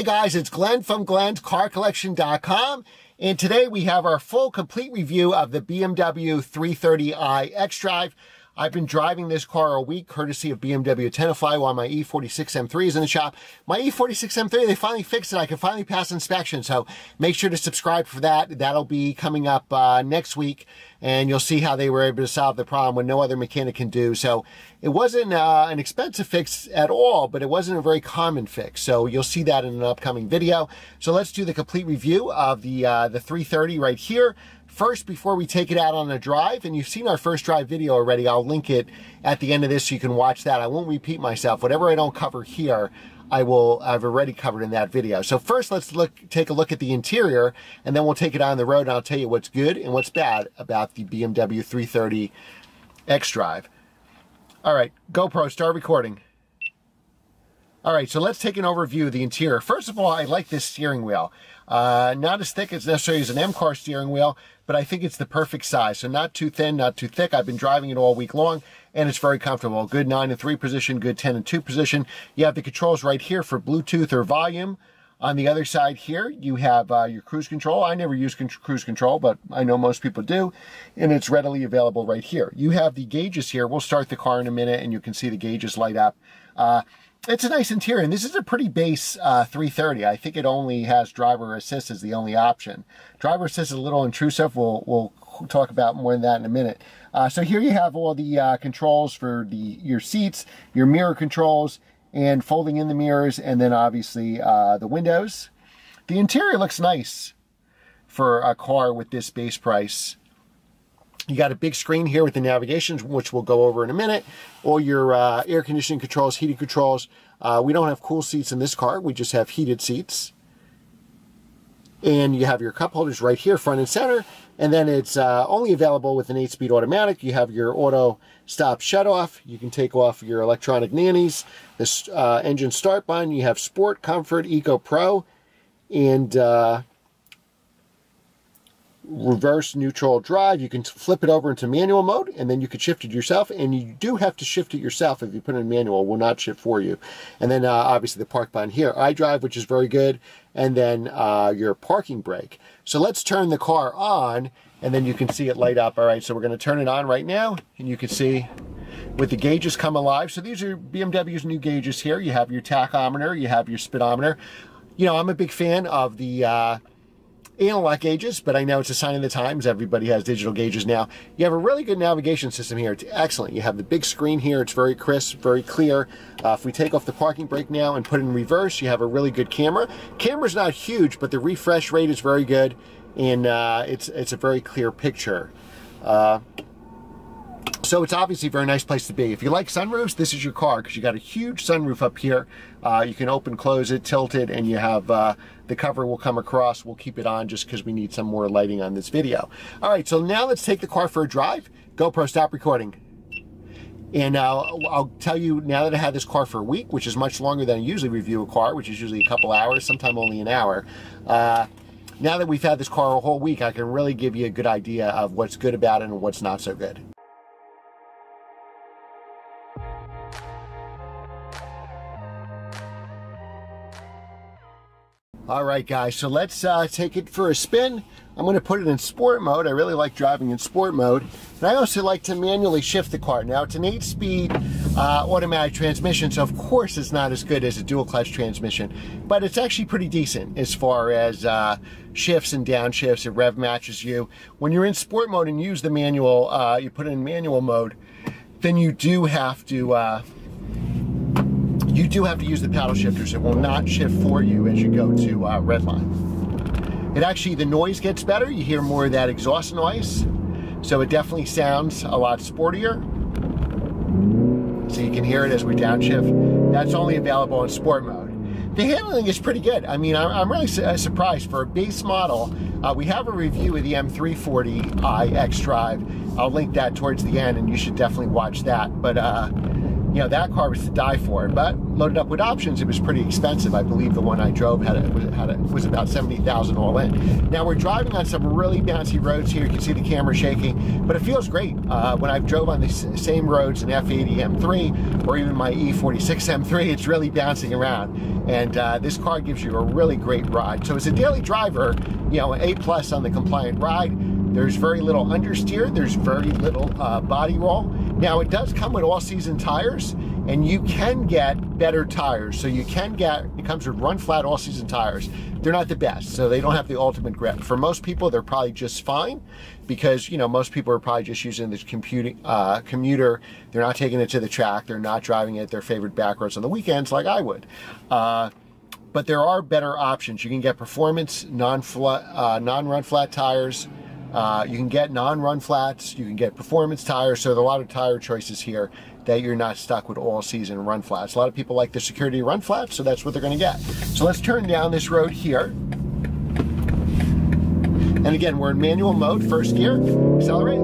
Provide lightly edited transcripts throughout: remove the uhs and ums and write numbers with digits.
guys, it's Glenn from glenscarcollection.com, and today we have our full complete review of the BMW 330i xDrive. I've been driving this car a week, courtesy of BMW Tenafly, while my E46 M3 is in the shop. My E46 M3, they finally fixed it. I can finally pass inspection, so make sure to subscribe for that. That'll be coming up next week, and you'll see how they were able to solve the problem when no other mechanic can do. So it wasn't an expensive fix at all, but it wasn't a very common fix. So you'll see that in an upcoming video. So let's do the complete review of the 330 right here. First, before we take it out on a drive, and you've seen our first drive video already, I'll link it at the end of this so you can watch that. I won't repeat myself. Whatever I don't cover here, I've already covered in that video. So first, let's take a look at the interior, and then we'll take it on the road, and I'll tell you what's good and what's bad about the BMW 330 xDrive. All right, GoPro, start recording. All right, so let's take an overview of the interior. First of all, I like this steering wheel. Not as thick as necessarily as an M car steering wheel, but I think it's the perfect size. So not too thin, not too thick. I've been driving it all week long, and it's very comfortable. Good 9 and 3 position, good 10 and 2 position. You have the controls right here for Bluetooth or volume. On the other side here, you have your cruise control. I never use cruise control, but I know most people do, and it's readily available right here. You have the gauges here. We'll start the car in a minute, and you can see the gauges light up. It's a nice interior, and this is a pretty base 330. I think it only has driver assist as the only option. Driver assist is a little intrusive. We'll talk about more than that in a minute. So here you have all the controls for your seats, your mirror controls, and folding in the mirrors, and then obviously the windows. The interior looks nice for a car with this base price. You got a big screen here with the navigation, which we'll go over in a minute. All your air conditioning controls, heating controls. We don't have cool seats in this car. We just have heated seats. And you have your cup holders right here, front and center. And then it's only available with an 8-speed automatic. You have your auto stop shut off. You can take off your electronic nannies. This engine start button. You have Sport, Comfort, Eco Pro, and reverse neutral drive. You can flip it over into manual mode, and then you can shift it yourself, and you do have to shift it yourself. If you put it in manual, it will not shift for you. And then obviously the park button here, iDrive, which is very good, and then your parking brake. So let's turn the car on, and then you can see it light up. All right, so we're going to turn it on right now, and you can see with the gauges come alive. So these are BMW's new gauges here. You have your tachometer, you have your speedometer. You know, I'm a big fan of the analog gauges, but I know it's a sign of the times. Everybody has digital gauges now. You have a really good navigation system here. It's excellent. You have the big screen here. It's very crisp, very clear. If we take off the parking brake now and put it in reverse, you have a really good camera. Camera's not huge, but the refresh rate is very good, and it's a very clear picture. So it's obviously a very nice place to be. If you like sunroofs, this is your car, because you got a huge sunroof up here. You can open, close it, tilt it, and you have the cover will come across. We'll keep it on just because we need some more lighting on this video. All right, so now let's take the car for a drive. GoPro, stop recording. And I'll tell you, now that I had this car for a week, which is much longer than I usually review a car, which is usually a couple hours, sometimes only an hour. Now that we've had this car a whole week, I can really give you a good idea of what's good about it and what's not so good. All right, guys, so let's take it for a spin. I'm going to put it in sport mode. I really like driving in sport mode. And I also like to manually shift the car. Now, it's an 8-speed automatic transmission, so of course it's not as good as a dual-clutch transmission. But it's actually pretty decent as far as shifts and downshifts. It rev matches you. When you're in sport mode and use the manual, you put it in manual mode, then you do have to use the paddle shifters. It will not shift for you as you go to red line. It actually, the noise gets better. You hear more of that exhaust noise. So it definitely sounds a lot sportier. So you can hear it as we downshift. That's only available in sport mode. The handling is pretty good. I mean, I'm really surprised for a base model. We have a review of the M340i xDrive. I'll link that towards the end, and you should definitely watch that. But you know, that car was to die for. But loaded up with options, it was pretty expensive. I believe the one I drove was about $70,000 all in. Now we're driving on some really bouncy roads here. You can see the camera shaking, but it feels great. When I've drove on the same roads in F80 M3 or even my E46 M3, it's really bouncing around. And this car gives you a really great ride. So as a daily driver, you know, A+ on the compliant ride. There's very little understeer. There's very little body roll. Now it does come with all-season tires, and you can get better tires. So you can get, it comes with run flat all-season tires. They're not the best, so they don't have the ultimate grip. For most people, they're probably just fine because, you know, most people are probably just using this commuter. They're not taking it to the track. They're not driving it their favorite back roads on the weekends like I would. But there are better options. You can get performance non-run flat tires. You can get non-run flats, you can get performance tires, so there are a lot of tire choices here that you're not stuck with all-season run flats. A lot of people like the security run flats, so that's what they're going to get. So let's turn down this road here. And again, we're in manual mode, first gear, accelerate.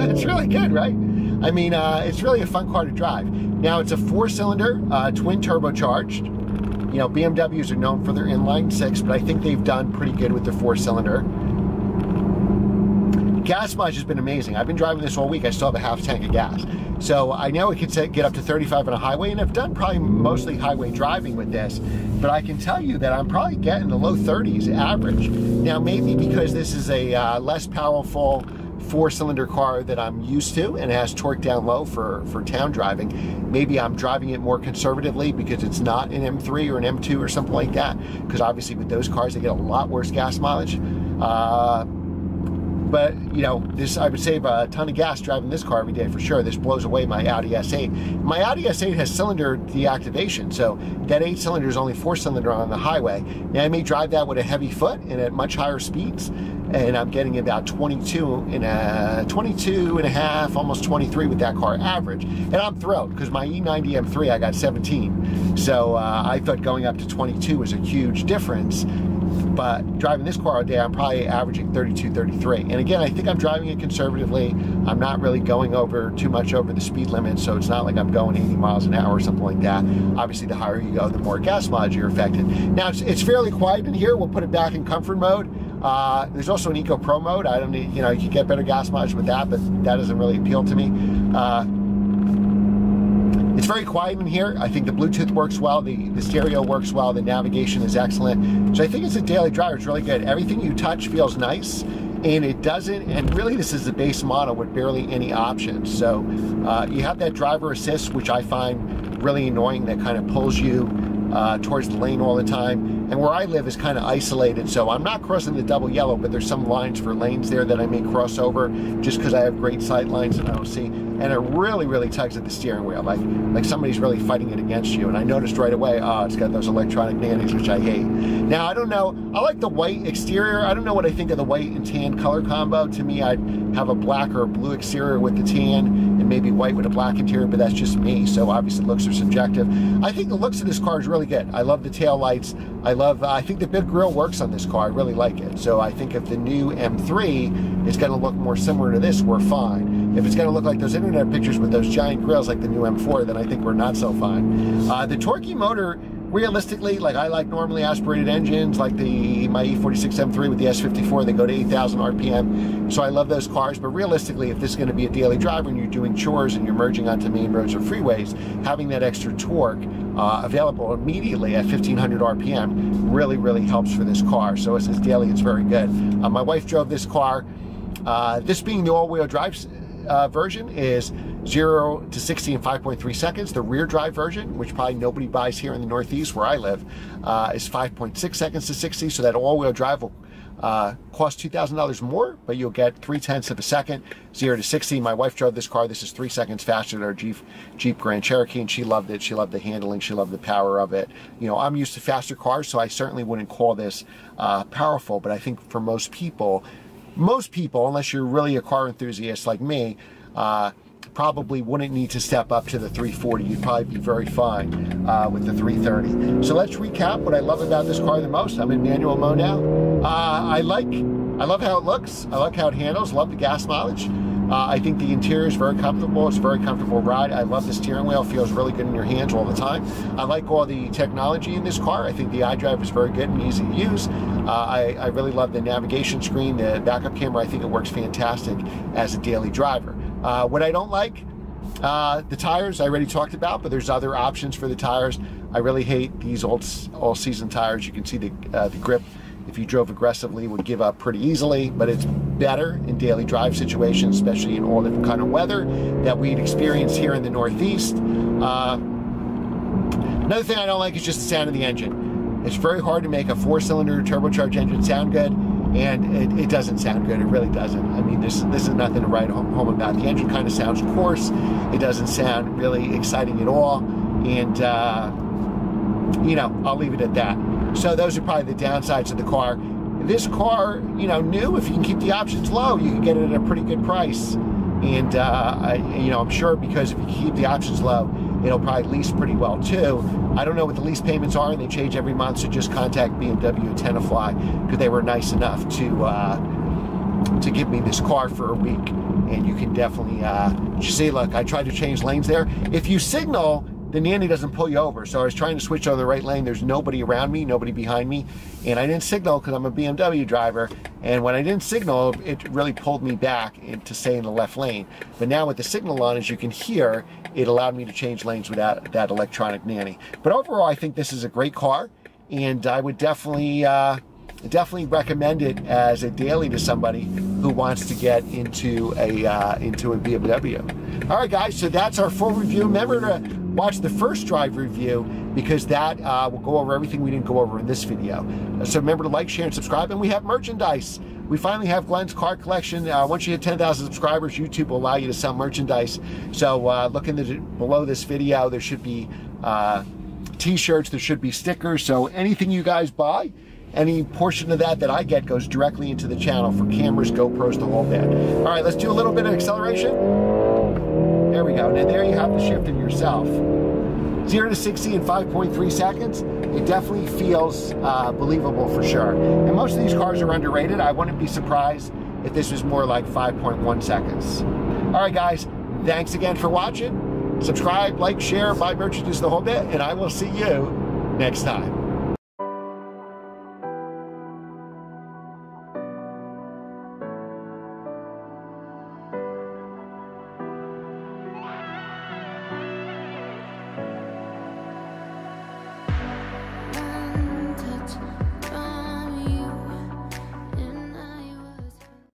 It's really good, right? I mean, it's really a fun car to drive. Now, it's a 4-cylinder, twin turbocharged. You know, BMWs are known for their inline 6, but I think they've done pretty good with the 4-cylinder. Gas mileage has been amazing. I've been driving this all week. I still have a half tank of gas. So I know it can get up to 35 on a highway, and I've done probably mostly highway driving with this, but I can tell you that I'm probably getting the low 30s average. Now, maybe because this is a less powerful 4-cylinder car that I'm used to and it has torque down low for town driving, maybe I'm driving it more conservatively because it's not an M3 or an M2 or something like that, because obviously with those cars, they get a lot worse gas mileage. But, you know, this, I would save a ton of gas driving this car every day for sure. This blows away my Audi S8. My Audi S8 has cylinder deactivation, so that 8-cylinder is only 4-cylinder on the highway. Now, I may drive that with a heavy foot and at much higher speeds, and I'm getting about 22 and a half, almost 23 with that car average. And I'm thrilled because my E90 M3, I got 17. So I thought going up to 22 was a huge difference. But driving this car all day, I'm probably averaging 32, 33. And again, I think I'm driving it conservatively. I'm not really going too much over the speed limit, so it's not like I'm going 80 miles an hour or something like that. Obviously, the higher you go, the more gas mileage you're affected. Now, it's fairly quiet in here. We'll put it back in comfort mode. There's also an Eco Pro mode. I don't need, you know, you can get better gas mileage with that, but that doesn't really appeal to me. It's very quiet in here. I think the Bluetooth works well, the stereo works well, the navigation is excellent. So I think it's a daily driver. It's really good. Everything you touch feels nice, and it doesn't, and really this is the base model with barely any options. So you have that driver assist, which I find really annoying, that kind of pulls you towards the lane all the time. And where I live is kind of isolated, so I'm not crossing the double yellow, but there's some lines for lanes there that I may cross over just because I have great sight lines that I don't see. And it really, really tugs at the steering wheel, like somebody's really fighting it against you. And I noticed right away, oh, it's got those electronic nannies, which I hate. Now, I don't know, I like the white exterior. I don't know what I think of the white and tan color combo. To me, I'd have a black or a blue exterior with the tan and maybe white with a black interior, but that's just me. So obviously looks are subjective. I think the looks of this car is really good. I love the tail lights. I think the big grille works on this car. I really like it. So I think if the new M3 is going to look more similar to this, we're fine. If it's going to look like those internet pictures with those giant grills like the new M4, then I think we're not so fine. The torquey motor, realistically, like I like normally aspirated engines, like my E46 M3 with the S54, they go to 8,000 RPM. So I love those cars, but realistically, if this is going to be a daily driver and you're doing chores and you're merging onto main roads or freeways, having that extra torque available immediately at 1,500 RPM really, really helps for this car. So as daily, it's very good. My wife drove this car. This being the all-wheel drive version is 0 to 60 in 5.3 seconds. The rear drive version, which probably nobody buys here in the Northeast where I live, is 5.6 seconds to 60. So that all-wheel drive will cost $2,000 more, but you'll get 0.3 of a second, 0 to 60. My wife drove this car. This is 3 seconds faster than our Jeep Grand Cherokee, and she loved it. She loved the handling. She loved the power of it. You know, I'm used to faster cars, so I certainly wouldn't call this powerful, but I think for most people, unless you're really a car enthusiast like me, probably wouldn't need to step up to the 340. You'd probably be very fine with the 330. So let's recap what I love about this car the most. I'm in manual mode now. I love how it looks. I like how it handles. Love the gas mileage. I think the interior is very comfortable. It's a very comfortable ride. I love the steering wheel. It feels really good in your hands all the time. I like all the technology in this car. I think the iDrive is very good and easy to use. I really love the navigation screen, the backup camera. I think it works fantastic as a daily driver. What I don't like, the tires I already talked about, but there's other options for the tires. I really hate these all-season tires. You can see the grip, if you drove aggressively, would give up pretty easily, but it's better in daily drive situations, especially in all different kind of weather that we'd experience here in the Northeast. Another thing I don't like is just the sound of the engine. It's very hard to make a 4-cylinder turbocharged engine sound good, and it doesn't sound good. It really doesn't. I mean, this is nothing to write home about. The engine kind of sounds coarse. It doesn't sound really exciting at all, and you know, I'll leave it at that. So those are probably the downsides of the car. This car, you know, new, if you can keep the options low, you can get it at a pretty good price. And you know, I'm sure because if you keep the options low, it'll probably lease pretty well too. I don't know what the lease payments are, and they change every month, so just contact BMW at Tenafly, because they were nice enough to give me this car for a week. And you can definitely, you see, look, I tried to change lanes there. If you signal, the nanny doesn't pull you over. So I was trying to switch on the right lane. There's nobody around me, nobody behind me. And I didn't signal because I'm a BMW driver. And when I didn't signal, it really pulled me back to stay in the left lane. But now with the signal on, as you can hear, it allowed me to change lanes without that electronic nanny. But overall, I think this is a great car. And I would definitely recommend it as a daily to somebody who wants to get into a BMW. All right, guys, so that's our full review. Remember to watch the first drive review, because that will go over everything we didn't go over in this video. So remember to like, share, and subscribe. And we have merchandise. We finally have Glenn's car collection. Once you hit 10,000 subscribers, YouTube will allow you to sell merchandise. So look below this video. There should be t-shirts. There should be stickers. So anything you guys buy, any portion of that I get goes directly into the channel for cameras, GoPros, the whole bit. All right, let's do a little bit of acceleration. There we go. Now there you have the shifting yourself. 0 to 60 in 5.3 seconds. It definitely feels believable for sure. And most of these cars are underrated. I wouldn't be surprised if this was more like 5.1 seconds. All right, guys. Thanks again for watching. Subscribe, like, share, buy merchandise, the whole bit, and I will see you next time.